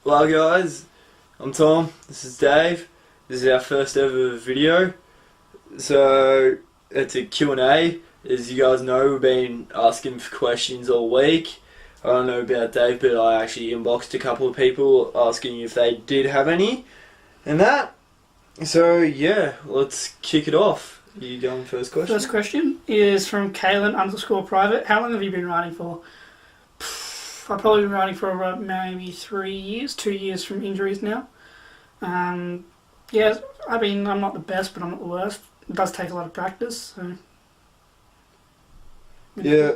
Well guys, I'm Tom, this is Dave, this is our first ever video. So it's a Q&A. As you guys know, we've been asking for questions all week. I don't know about Dave, but I actually inboxed a couple of people asking if they did have any and that. So yeah, let's kick it off. You going first question? First question is from Kaylin_private. How long have you been riding for? I've probably been riding for about maybe 3 years, 2 years from injuries now. Yeah, I mean, I'm not the best, but I'm not the worst. It does take a lot of practice. So. Yeah.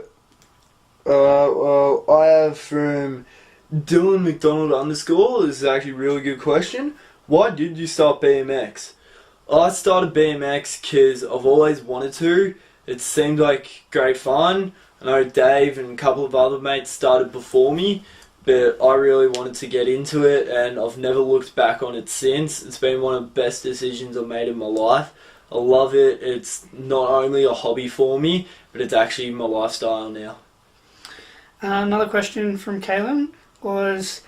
Well, I have from Dylan McDonald _ This is actually a really good question. Why did you start BMX? I started BMX because I've always wanted to. It seemed like great fun. I know Dave and a couple of other mates started before me, but I really wanted to get into it and I've never looked back on it since. It's been one of the best decisions I've made in my life. I love it. It's not only a hobby for me, but it's actually my lifestyle now. Another question from Kaylin was,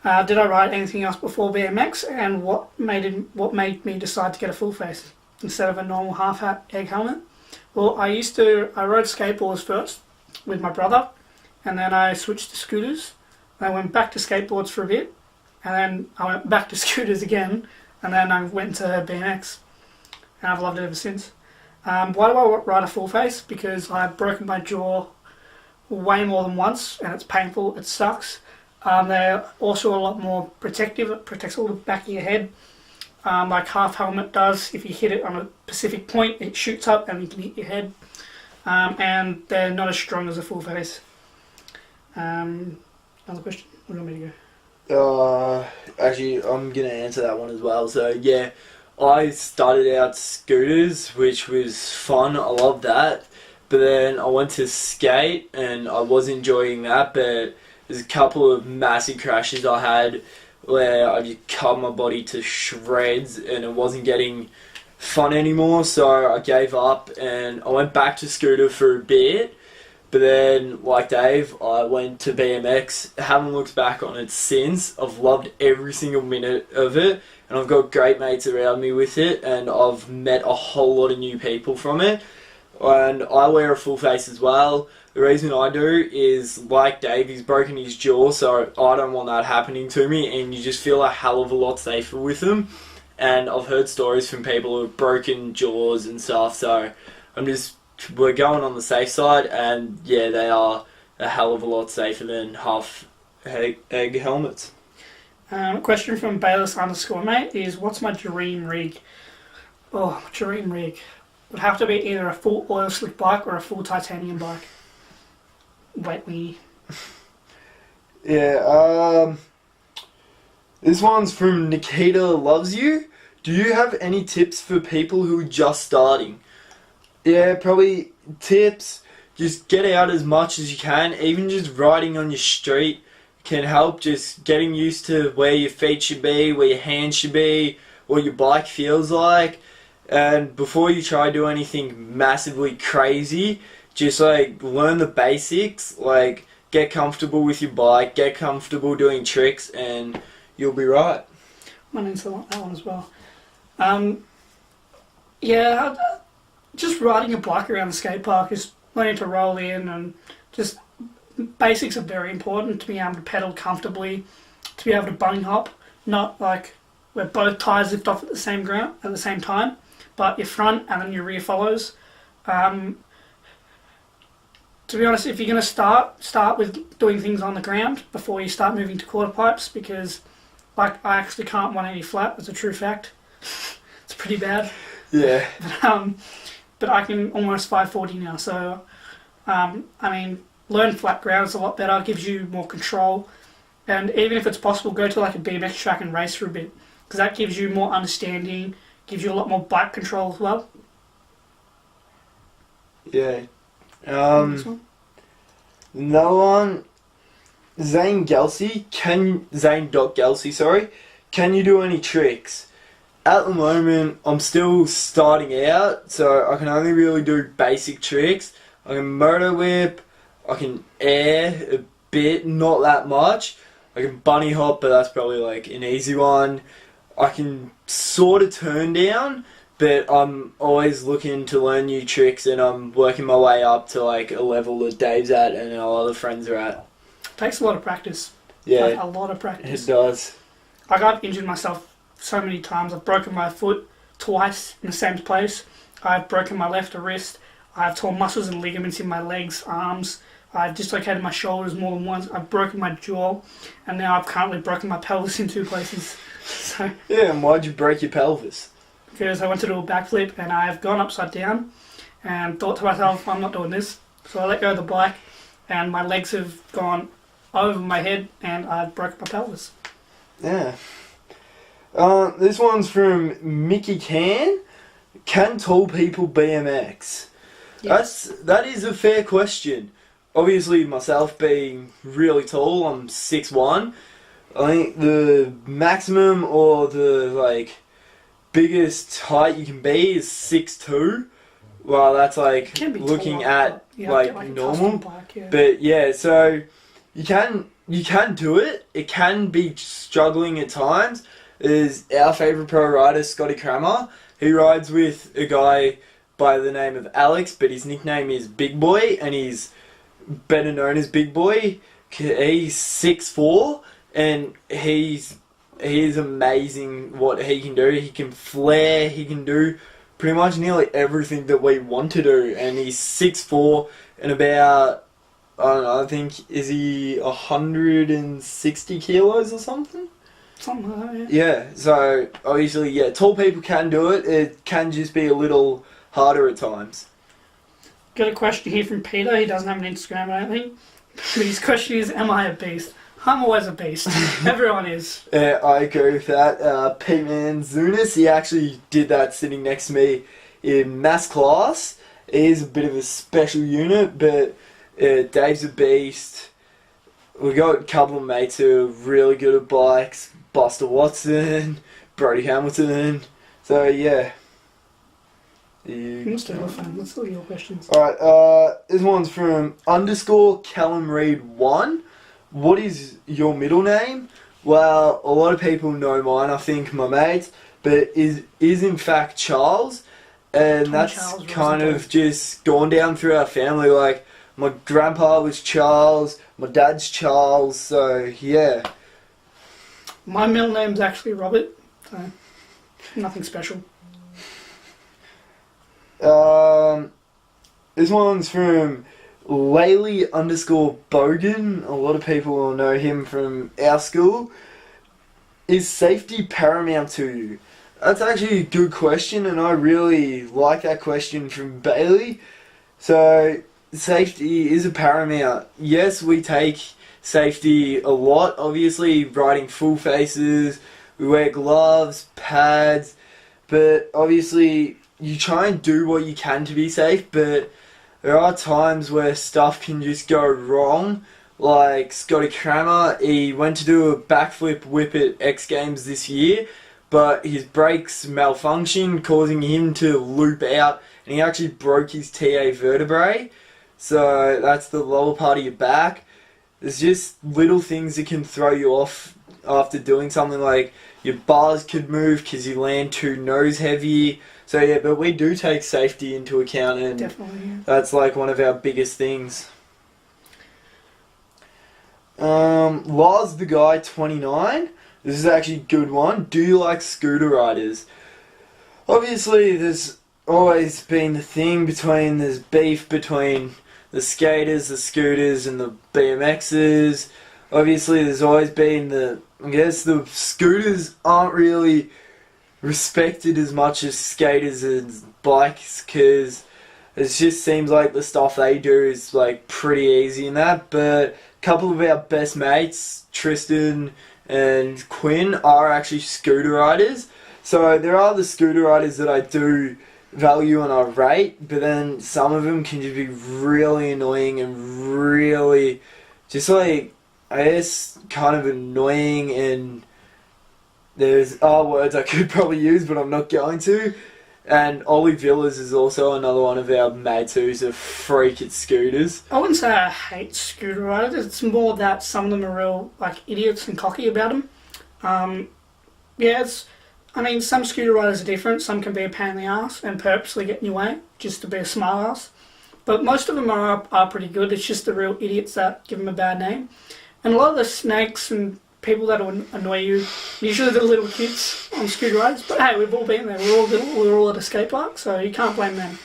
did I ride anything else before BMX, and what made me decide to get a full face instead of a normal half hat egg helmet? Well, I rode skateboards first with my brother, and then I switched to scooters. I went back to skateboards for a bit, and then I went back to scooters again, and then I went to BMX, and I've loved it ever since. Why do I ride a full face? Because I've broken my jaw way more than once, and it's painful, it sucks. They're also a lot more protective. It protects all the back of your head. Like half helmet does. If you hit it on a specific point, it shoots up and you can hit your head. And they're not as strong as a full face. Another question? Where do you want me to go? Actually, I'm going to answer that one as well. So yeah, I started out scooters, which was fun. I loved that. But then I went to skate and I was enjoying that, but there's a couple of massive crashes I had where I just cut my body to shreds and it wasn't getting fun anymore, so I gave up and I went back to scooter for a bit. But then, like Dave, I went to BMX. Haven't looked back on it since. I've loved every single minute of it, and I've got great mates around me with it, and I've met a whole lot of new people from it. And I wear a full face as well. The reason I do is, like Dave, he's broken his jaw, so I don't want that happening to me, and you just feel a hell of a lot safer with them. And I've heard stories from people who have broken jaws and stuff, so we're going on the safe side, and yeah, they are a hell of a lot safer than half egg helmets. Question from Bayless_mate is, what's my dream rig? Oh, dream rig. Would have to be either a full oil slick bike or a full titanium bike. Wait me. Yeah, this one's from Nikita Loves You. Do you have any tips for people who are just starting? Yeah, probably tips. Just get out as much as you can. Even just riding on your street can help. Just getting used to where your feet should be, where your hands should be, what your bike feels like. And before you try to do anything massively crazy, just like learn the basics, like get comfortable with your bike, get comfortable doing tricks, and you'll be right. I need to like that one as well. Yeah, just riding a bike around the skate park is learning to roll in, and just basics are very important to be able to pedal comfortably, to be able to bunny hop, not like where both tires lift off at the same ground at the same time, but your front and then your rear follows. To be honest, if you're going to start with doing things on the ground before you start moving to quarter pipes, because like I actually can't 180 flat, that's a true fact. It's pretty bad. Yeah. But I can almost 540 now, so I mean, learn flat ground is a lot better, gives you more control, and even if it's possible, go to like a BMX track and race for a bit, because that gives you more understanding, gives you a lot more bike control as well. Yeah. Another one, Zane.Gelsey, can you do any tricks? At the moment, I'm still starting out, so I can only really do basic tricks. I can motor whip, I can air a bit, not that much. I can bunny hop, but that's probably like an easy one. I can sort of turn down, but I'm always looking to learn new tricks, and I'm working my way up to like a level that Dave's at and our other friends are at. Takes a lot of practice. Yeah, Like, a lot of practice. it does. Like, I've injured myself so many times. I've broken my foot twice in the same place. I've broken my left wrist. I've torn muscles and ligaments in my legs, arms. I've dislocated my shoulders more than once. I've broken my jaw, and now I've currently broken my pelvis in 2 places. So, Yeah, and why'd you break your pelvis? because I went to do a backflip and I've gone upside down and thought to myself, I'm not doing this. So I let go of the bike and my legs have gone over my head and I've broken my pelvis. Yeah. This one's from Mickey Can. Can tall people BMX? Yes. That is a fair question. Obviously, myself being really tall, I'm 6'1". I think the maximum or the like biggest height you can be is 6'2". Well, that's like Can be looking taller, at but you like have to get, a normal. custom bike, yeah. But yeah, so you can do it. It can be struggling at times. Is our favourite pro rider Scotty Kramer. He rides with a guy by the name of Alex, but his nickname is Big Boy, and he's better known as Big Boy. He's 6'4", and he's amazing what he can do. He can flare. He can do pretty much nearly everything that we want to do, and he's 6'4" and about, I don't know, I think, is he 160 kilos or something? Something like that, yeah. Yeah, so obviously, yeah, tall people can do it. It can just be a little harder at times. Got a question here from Peter. He doesn't have an Instagram, I don't think. But his question is, am I a beast? I'm always a beast. Everyone is. Yeah, I agree with that. Pete Zunis, he actually did that sitting next to me in maths class. He is a bit of a special unit, but Dave's a beast. We got a couple of mates who are really good at bikes. Buster Watson, Brody Hamilton. So yeah. Let's do it fun. Let's do your questions. Alright, this one's from _Callum Reed 1. What is your middle name? Well, a lot of people know mine, I think, my mates, but is in fact Charles, and that's Charles kind of Rosenthal. just gone down through our family. Like, my grandpa was Charles, my dad's Charles, so yeah. My middle name's actually Robert, so nothing special. This one's from Laley _Bogan. A lot of people will know him from our school. Is safety paramount to you? That's actually a good question, and I really like that question from Bailey. So, safety is a paramount. Yes, we take safety a lot. Obviously, riding full faces, we wear gloves, pads, but obviously you try and do what you can to be safe, but there are times where stuff can just go wrong. Like Scotty Kramer, he went to do a backflip whip at X Games this year, but his brakes malfunctioned, causing him to loop out, and he actually broke his TA vertebrae. So that's the lower part of your back. There's just little things that can throw you off after doing something, like your bars could move because you land too nose heavy. So yeah, but we do take safety into account, and Definitely, yeah. that's like one of our biggest things. Lars the Guy 29. This is actually a good one. Do you like scooter riders? Obviously, there's always been there's beef between the skaters, the scooters, and the BMXers. Obviously, there's always been I guess the scooters aren't really respected as much as skaters and bikes, because it just seems like the stuff they do is like pretty easy and that. But a couple of our best mates, Tristan and Quinn, are actually scooter riders. So there are the scooter riders that I do value and I rate, but then some of them can just be really annoying and really just like, I guess, kind of annoying, and there's words I could probably use, but I'm not going to. And Ollie Villas is also another one of our mates who's a freak at scooters. I wouldn't say I hate scooter riders. It's more that some of them are real like idiots and cocky about them. Yeah, some scooter riders are different. Some can be a pain in the ass and purposely get in your way just to be a smart ass. But most of them are pretty good. It's just the real idiots that give them a bad name. And a lot of the snakes and people that will annoy you, usually the little kids on scooter rides. But hey, we've all been there. We're all little. We're all at a skate park, so you can't blame them.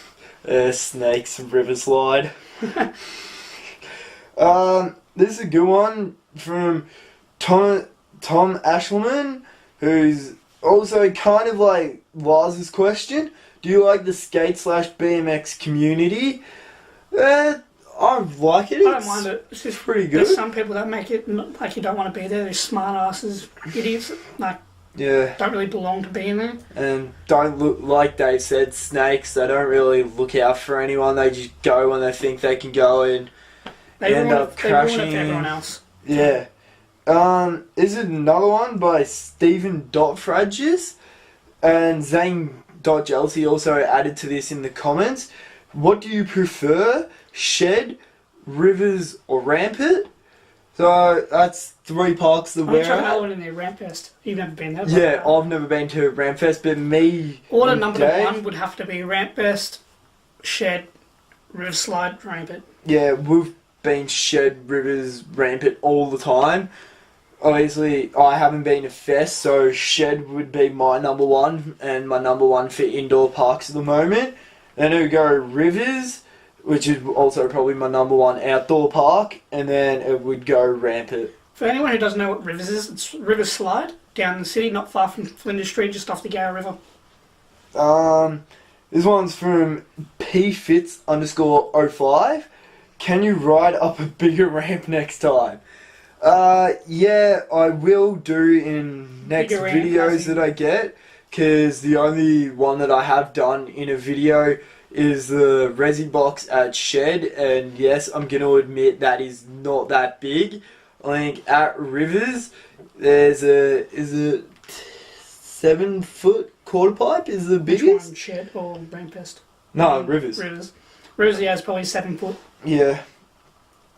Snakes and river slide. This is a good one from Tom Ashleman, who's also kind of like Lars's question. Do you like the skate/BMX community? I like it. I don't mind it. It's just pretty good. There's some people that make it like you don't want to be there. There's smart asses, idiots, don't really belong to being there. And don't look, like Dave said, snakes. They don't really look out for anyone. They just go when they think they can go and end up crashing. They ruin it for everyone else. Yeah. Is it another one by Stephen Fradges? And Zane Jealousy also added to this in the comments. What do you prefer, shed, rivers, or rampart? So that's 3 parks that we're at. I'm trying to in there, Rampfest. You've never been there? Yeah, I've never been to Rampfest, but me. Order number 1 would have to be Rampfest, shed, river slide, rampart. Yeah, we've been shed, rivers, rampart all the time. Obviously, I haven't been to Fest, so shed would be my number 1 and my number 1 for indoor parks at the moment. Then it would go rivers, which is also probably my number 1 outdoor park, and then it would go rampart. For anyone who doesn't know what rivers is, it's River Slide down in the city, not far from Flinders Street, just off the Yarra River. This one's from pfitz_05. Can you ride up a bigger ramp next time? Yeah, I will do in next videos that I get, because the only one that I have done in a video is the Resi box at Shed, and yes, I'm going to admit that is not that big. I think at Rivers, there's a 7-foot quarter pipe is the biggest. Which one, Shed or Rampfest? No, Rivers. Rivers, yeah, is probably 7 foot. Yeah.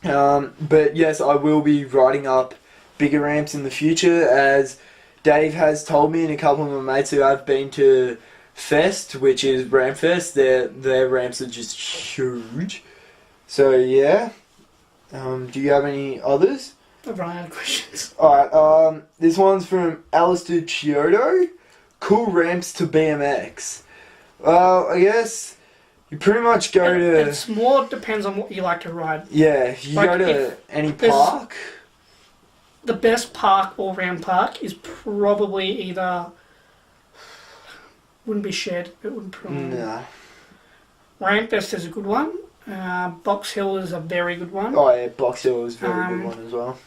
But yes, I will be riding up bigger ramps in the future, as Dave has told me, and a couple of my mates who have been to Fest, which is Rampfest, their ramps are just huge. So yeah. Do you have any others? I've run out of questions. Alright, this one's from Alistair Chiodo. Cool ramps to BMX. Well, I guess you pretty much go to... It's more depends on what you like to ride. Yeah, you go to any park. The best park all round park is probably either... Wouldn't be Shed. It wouldn't probably... No. Rampfest is a good one. Box Hill is a very good one. Oh yeah, Box Hill is a very good one as well.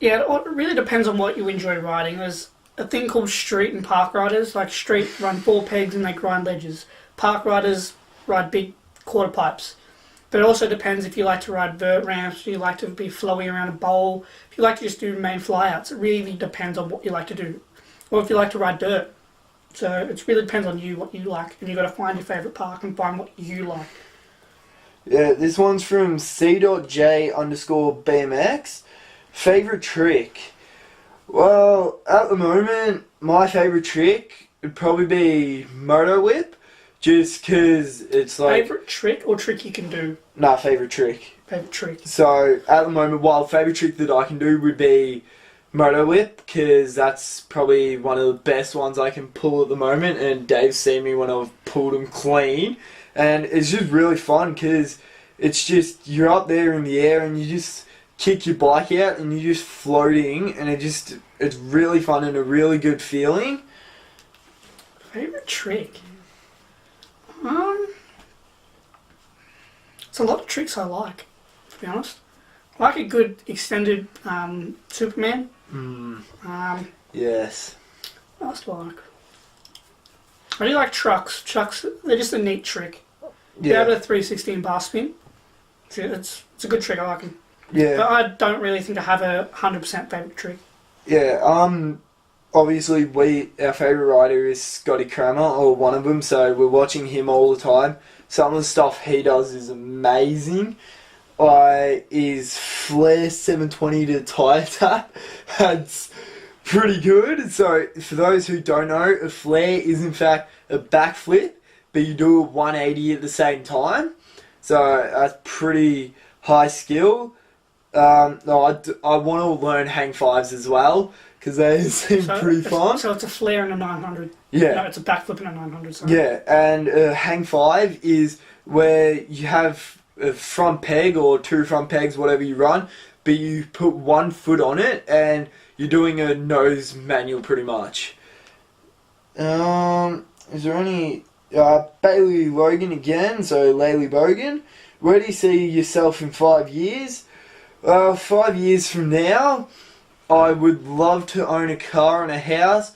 Yeah, it really depends on what you enjoy riding. There's a thing called street and park riders. Like street run 4 pegs and they grind ledges. Park riders ride big quarter pipes. But it also depends if you like to ride vert ramps, if you like to be flowy around a bowl, if you like to just do main flyouts. It really depends on what you like to do. Or if you like to ride dirt. So it really depends on you, what you like. And you've got to find your favourite park and find what you like. Yeah, this one's from C.J_BMX. Favourite trick? Well, at the moment, my favourite trick would probably be Moto Whip. Just because it's like... Favourite trick or trick you can do? Nah, favourite trick. Favourite trick. So, at the moment, favourite trick that I can do would be Moto Whip, because that's probably one of the best ones I can pull at the moment, and Dave's seen me when I've pulled them clean. And it's just really fun, because it's just, you're up there in the air and you just kick your bike out and you're just floating, and it's really fun and a really good feeling. Favourite trick? It's a lot of tricks I like, to be honest. I like a good extended Superman. Yes. What else do I like? I do like trucks. Trucks, they're just a neat trick. Yeah. They have a 316 bar spin. It's a good trick, I like them. Yeah. But I don't really think I have a 100% favourite trick. Yeah, obviously our favourite rider is Scotty Kramer, or one of them, so we're watching him all the time. Some of the stuff he does is amazing. His flare 720 to tyre tap, that's pretty good. So for those who don't know, a flare is in fact a backflip, but you do a 180 at the same time. So that's pretty high skill. I want to learn hang fives as well because they seem pretty fun. So it's a flare and a 900. Yeah. No, it's a backflip and a 900. Sorry. Yeah, and hang five is where you have a front peg or two front pegs, whatever you run, but you put one foot on it and you're doing a nose manual pretty much. Is there any... Bailey Logan again, so Laylee Bogan. Where do you see yourself in 5 years? 5 years from now, I would love to own a car and a house.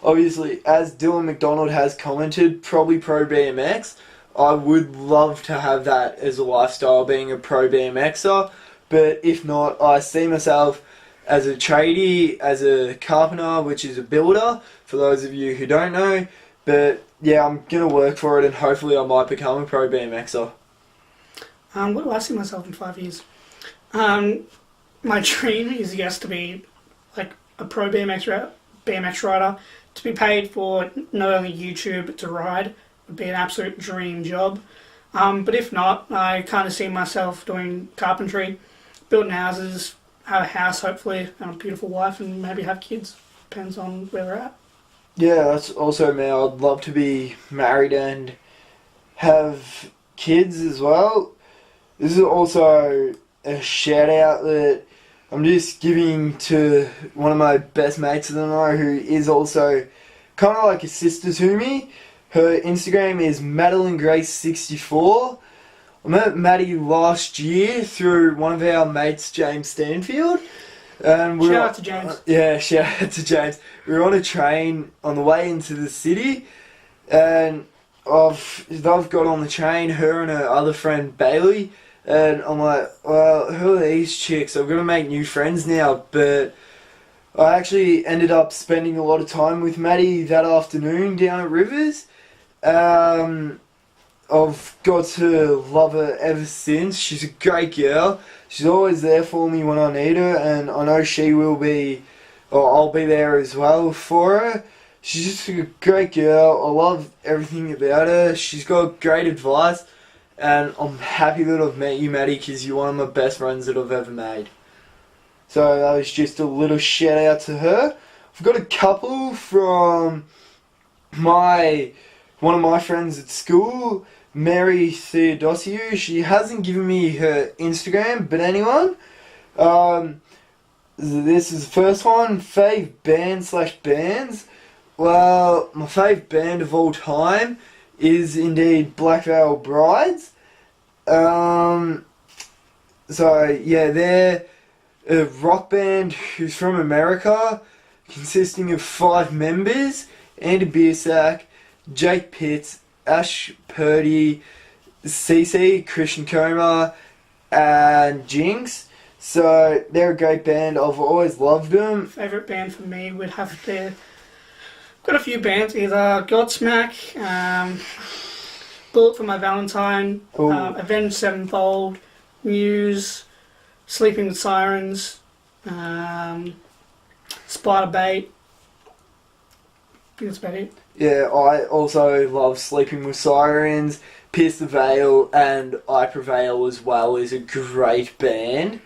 Obviously, as Dylan McDonald has commented, probably pro BMX. I would love to have that as a lifestyle, being a pro BMXer. But if not, I see myself as a tradie, as a carpenter, which is a builder, for those of you who don't know. But yeah, I'm going to work for it and hopefully I might become a pro BMXer. What do I see myself in 5 years? My dream is, yes, to be like a pro BMX rider, to be paid for not only YouTube but to ride would be an absolute dream job. But if not, I kind of see myself doing carpentry, building houses, have a house hopefully, and a beautiful wife, and maybe have kids. Depends on where we're at. Yeah, that's also me. I'd love to be married and have kids as well. This is also a shout out that I'm just giving to one of my best mates that I know, who is also kind of like a sister to me. Her Instagram is MadelineGrace64. I met Maddie last year through one of our mates, James Stanfield. And shout out to James. Yeah, shout out to James. We were on a train on the way into the city, and they've got on the train, her and her other friend Bailey, and I'm like, well, who are these chicks? I'm going to make new friends now, but I actually ended up spending a lot of time with Maddie that afternoon down at Rivers. I've got to love her ever since. She's a great girl. She's always there for me when I need her, and I know she will be, or I'll be there as well for her. She's just a great girl. I love everything about her. She's got great advice, and I'm happy that I've met you, Maddie, because you're one of my best friends that I've ever made. So that was just a little shout out to her. I've got a couple from one of my friends at school, Mary Theodosiou. She hasn't given me her Instagram, but anyone, this is the first one. Fave band/bands. Well, my fave band of all time is indeed Black Veil Brides. So yeah, they're a rock band who's from America, consisting of 5 members: Andy Biersack, Jake Pitts, Ash Purdy, CC, Christian Coma, and Jinx. So they're a great band. I've always loved them. Favourite band for me would have to... Got a few bands, either Godsmack, Bullet for My Valentine, Avenged Sevenfold, Muse, Sleeping with Sirens, Spider Bait. I think that's about it. Yeah, I also love Sleeping with Sirens. Pierce the Veil and I Prevail as well is a great band.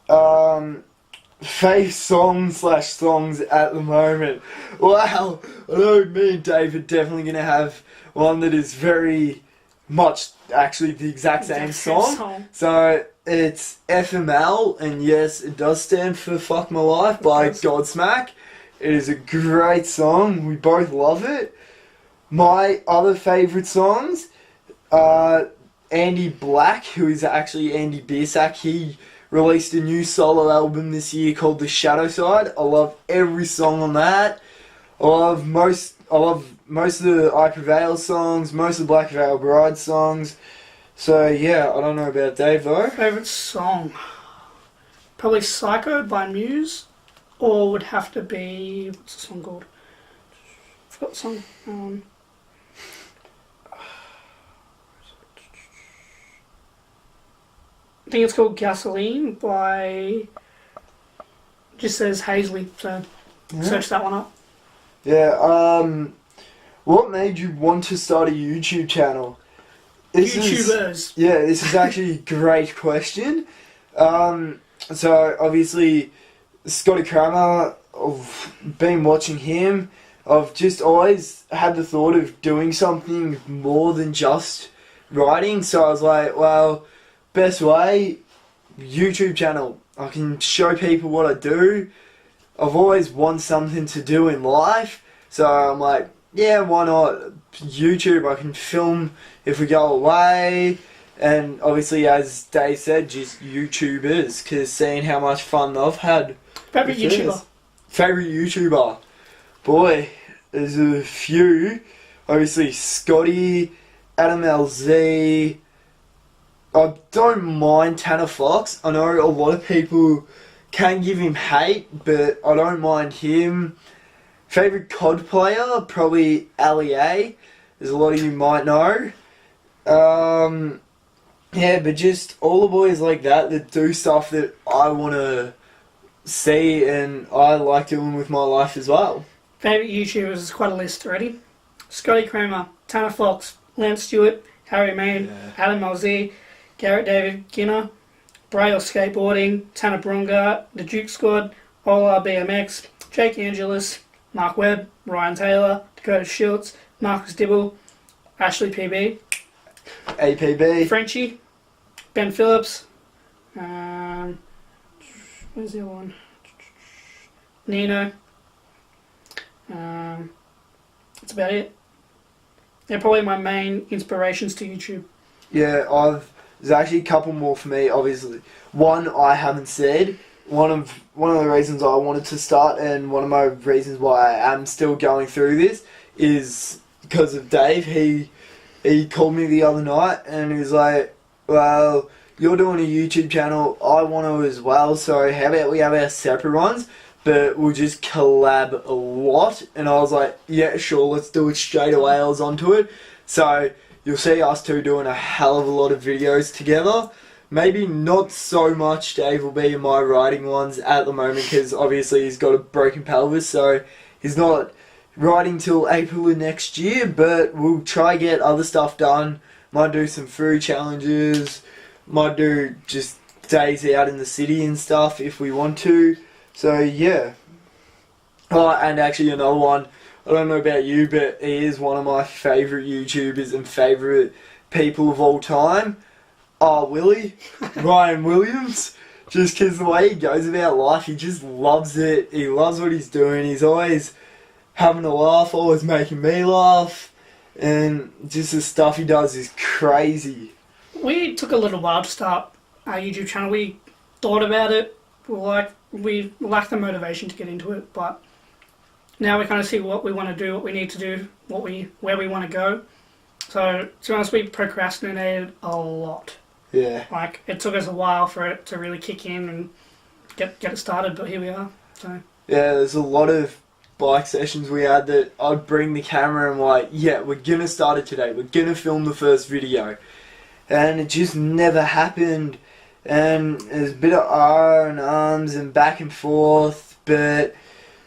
Fave songs at the moment. Wow, I know me and Dave are definitely going to have one that is very much actually the exact same song. So it's FML, and yes, it does stand for Fuck My Life by Godsmack. It is a great song. We both love it. My other favourite songs, Andy Black, who is actually Andy Biersack, he released a new solo album this year called The Shadow Side. I love every song on that. I love most of the I Prevail songs, most of the Black Veil Bride songs. So yeah, I don't know about Dave though. Favourite song? Probably Psycho by Muse, or would have to be, what's the song called? I forgot the song. I think it's called Gasoline by, just says Hazley, so search that one up. Yeah, what made you want to start a YouTube channel? YouTubers. This is actually a great question. So obviously, Scotty Kramer, I've been watching him. I've just always had the thought of doing something more than just writing. So I was like, well, best way, YouTube channel. I can show people what I do. I've always wanted something to do in life. So I'm like, yeah, why not? YouTube, I can film if we go away. And obviously, as Dave said, just YouTubers, because seeing how much fun I've had. Favourite YouTuber? Favourite YouTuber? Boy, there's a few. Obviously, Scotty, Adam LZ. I don't mind Tanner Fox. I know a lot of people can give him hate, but I don't mind him. Favourite COD player? Probably Ali A. As a lot of you might know. Yeah, but just all the boys like that do stuff that I want to see and I like doing with my life as well. Favourite YouTubers is quite a list already. Scotty Kramer, Tanner Fox, Lance Stewart, Harry Main, Adam LZ, Garrett David Ginner, Braille Skateboarding, Tanner Brunga, The Duke Squad, Ola BMX, Jake Angelis, Mark Webb, Ryan Taylor, Dakota Schultz, Marcus Dibble, Ashley PB, APB, Frenchie, Ben Phillips, where's the other one? Nino. That's about it. They're probably my main inspirations to YouTube. Yeah, there's actually a couple more for me, obviously. One I haven't said. One of the reasons I wanted to start and one of my reasons why I am still going through this is because of Dave. He called me the other night and he was like, well, you're doing a YouTube channel, I want to as well, so how about we have our separate ones, but we'll just collab a lot. And I was like, yeah, sure, let's do it straight away. I was onto it. So you'll see us two doing a hell of a lot of videos together. Maybe not so much Dave will be in my writing ones at the moment because obviously he's got a broken pelvis, so he's not writing till April of next year, but we'll try get other stuff done. Might do some food challenges, might do just days out in the city and stuff if we want to. So yeah. Oh, and actually another one, I don't know about you, but he is one of my favourite YouTubers and favourite people of all time. Willie, Ryan Williams. Just because the way he goes about life, he just loves it. He loves what he's doing. He's always having a laugh, always making me laugh. And just the stuff he does is crazy. We took a little while to start our YouTube channel. We thought about it. We lacked the motivation to get into it, but now we kind of see what we want to do, what we need to do, where we want to go. So to be honest, we procrastinated a lot. Yeah. Like, it took us a while for it to really kick in and get it started, but here we are. So yeah, there's a lot of bike sessions we had that I'd bring the camera and like, yeah, we're gonna start it today. We're gonna film the first video. And it just never happened. And there's a bit of R and arms and back and forth, but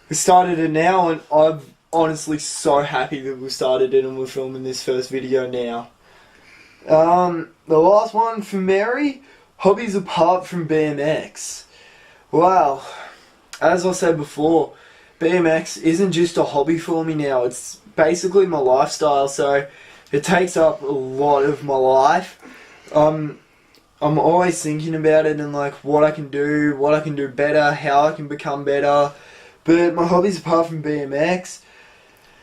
we started it now and I'm honestly so happy that we started it and we're filming this first video now. The last one for Mary, hobbies apart from BMX. Wow, as I said before, BMX isn't just a hobby for me now, it's basically my lifestyle, so it takes up a lot of my life. I'm always thinking about it and like what I can do better, how I can become better. But my hobbies apart from BMX,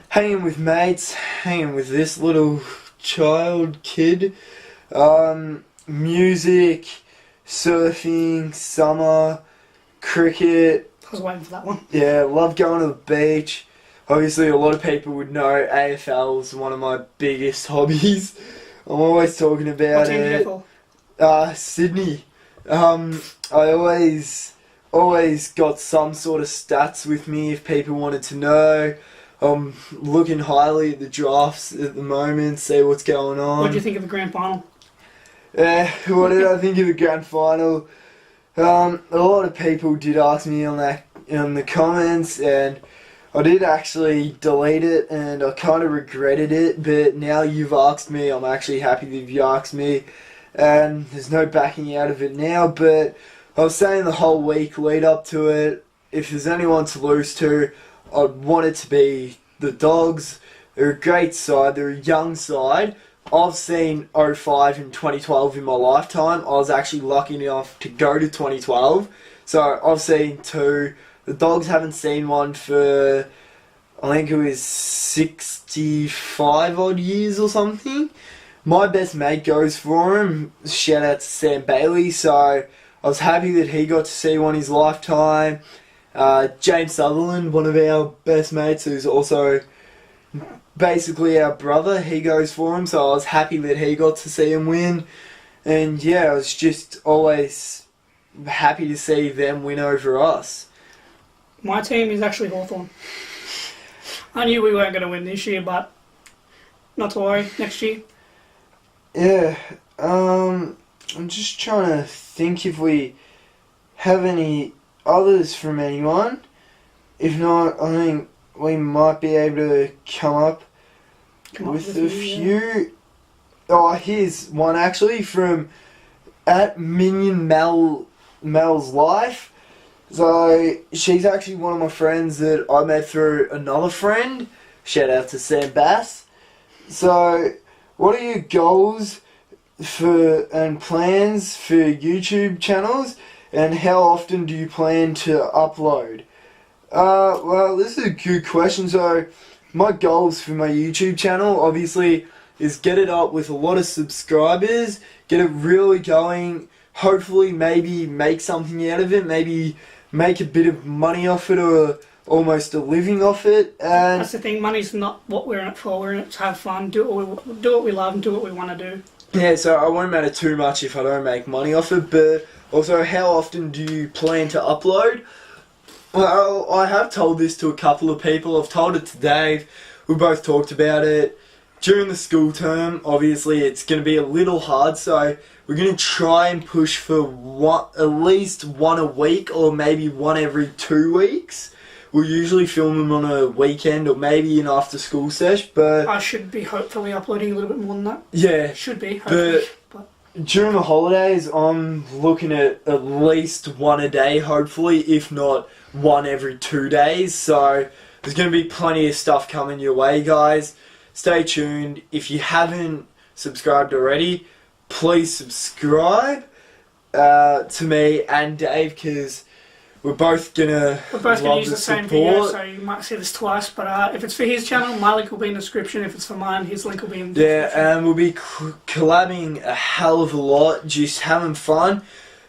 hanging with mates, hanging with this little kid, music, surfing, summer, cricket. I was waiting for that one. Yeah, love going to the beach. Obviously a lot of people would know AFL is one of my biggest hobbies. I'm always talking about What team do you it. go for? Sydney. I always always got some sort of stats with me if people wanted to know. I'm looking highly at the drafts at the moment, see what's going on. What do you think of the grand final? What did I think of the grand final? A lot of people did ask me on that in the comments, and I did actually delete it, and I kind of regretted it. But now you've asked me, I'm actually happy that you asked me, and there's no backing out of it now. But I was saying the whole week lead up to it, if there's anyone to lose to, I'd want it to be the Dogs. They're a great side. They're a young side. I've seen 05 and 2012 in my lifetime. I was actually lucky enough to go to 2012. So I've seen two. The Dogs haven't seen one for, I think it was 65 odd years or something. My best mate goes for him. Shout out to Sam Bailey. So I was happy that he got to see one in his lifetime. James Sutherland, one of our best mates, who's also basically our brother, he goes for him, so I was happy that he got to see him win. And yeah, I was just always happy to see them win over us. My team is actually Hawthorn. I knew we weren't going to win this year, but not to worry, next year. Yeah, I'm just trying to think if we have any others from anyone. If not, I think we might be able to come up with a few. Oh, here's one actually from at Minion Mel's Life. So she's actually one of my friends that I met through another friend. Shout out to Sam Bass. So, what are your goals for and plans for YouTube channels, and how often do you plan to upload? Well, this is a good question. So, my goals for my YouTube channel, obviously, is get it up with a lot of subscribers, get it really going, hopefully maybe make something out of it, maybe make a bit of money off it or almost a living off it. And that's the thing, money's not what we're in it for, we're in it to have fun, do what we love and do what we want to do. Yeah, so I won't matter too much if I don't make money off it, but also how often do you plan to upload? Well, I have told this to a couple of people. I've told it to Dave. We both talked about it. During the school term, obviously, it's going to be a little hard, so we're going to try and push for at least one a week or maybe one every 2 weeks. We'll usually film them on a weekend or maybe an after-school sesh, but I should be hopefully uploading a little bit more than that. Yeah. Should be, hopefully. But during the holidays, I'm looking at least one a day, hopefully, if not one every 2 days. So there's going to be plenty of stuff coming your way, guys. Stay tuned. If you haven't subscribed already, please subscribe to me and Dave, because we're both gonna use the same video, so you might see this twice. But if it's for his channel, my link will be in the description. If it's for mine, his link will be in the description. Yeah, and we'll be collabing a hell of a lot, just having fun.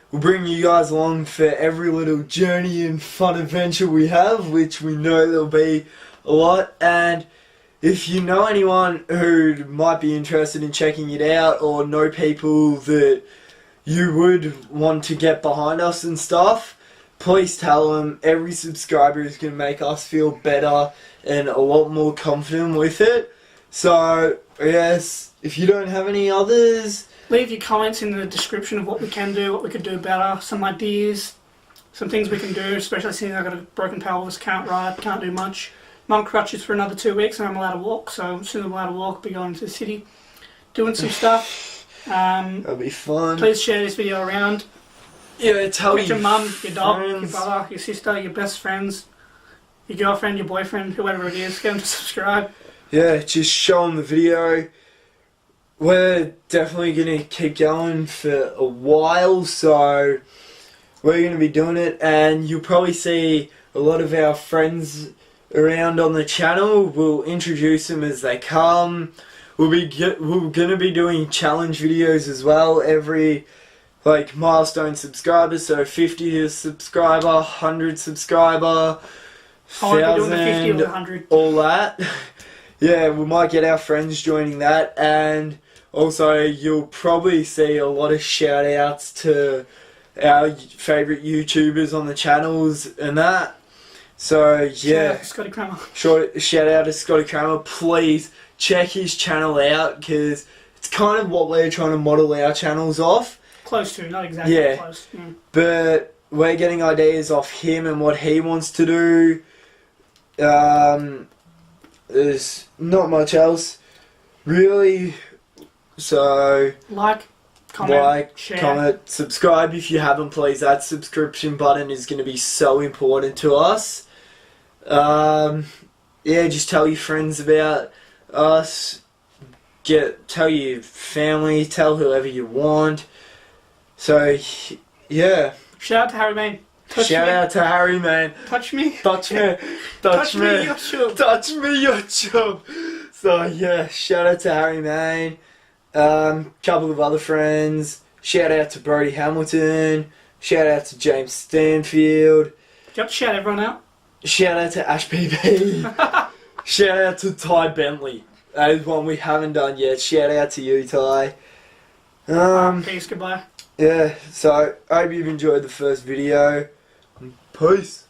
We'll bring you guys along for every little journey and fun adventure we have, which we know there'll be a lot. And if you know anyone who might be interested in checking it out, or know people that you would want to get behind us and stuff, please tell them. Every subscriber is going to make us feel better and a lot more confident with it. So, yes, if you don't have any others, leave your comments in the description of what we can do, what we could do better, some ideas, some things we can do, especially since I've got a broken pelvis, can't ride, can't do much. I'm on crutches for another 2 weeks and I'm allowed to walk, so as soon as I'm allowed to walk, I'll be going to the city, doing some stuff. That'll be fun. Please share this video around. Yeah, tell your mum, your dog, friends, your brother, your sister, your best friends, your girlfriend, your boyfriend, whoever it is, get them to subscribe. Yeah, just show them the video. We're definitely going to keep going for a while, so we're going to be doing it, and you'll probably see a lot of our friends around on the channel. We'll introduce them as they come. We're gonna be doing challenge videos as well, every milestone subscriber. So 50 subscriber, 100 subscriber, 1,000, 100. all that. Yeah, we might get our friends joining that, and also you'll probably see a lot of shout outs to our favourite YouTubers on the channels and that. So yeah, Scotty Kramer. Shout out to Scotty Kramer. Please check his channel out because it's kind of what we're trying to model our channels off. Close to, not exactly close. Mm. But we're getting ideas off him and what he wants to do. There's not much else really. So comment, share. Subscribe if you haven't, please. That subscription button is going to be so important to us. Yeah, just tell your friends about us. Tell your family, tell whoever you want. So, yeah. Shout out to Harry Main. Shout out to Harry Main. Touch me. Touch me. Touch me. Your chub. Touch me, your chub. So, yeah, shout out to Harry Main. Couple of other friends. Shout out to Brody Hamilton. Shout out to James Stanfield. Do you have to shout everyone out? Shout out to Ash PB. Shout out to Ty Bentley. That is one we haven't done yet. Shout out to you, Ty. Peace, goodbye. Yeah, so I hope you've enjoyed the first video. Peace.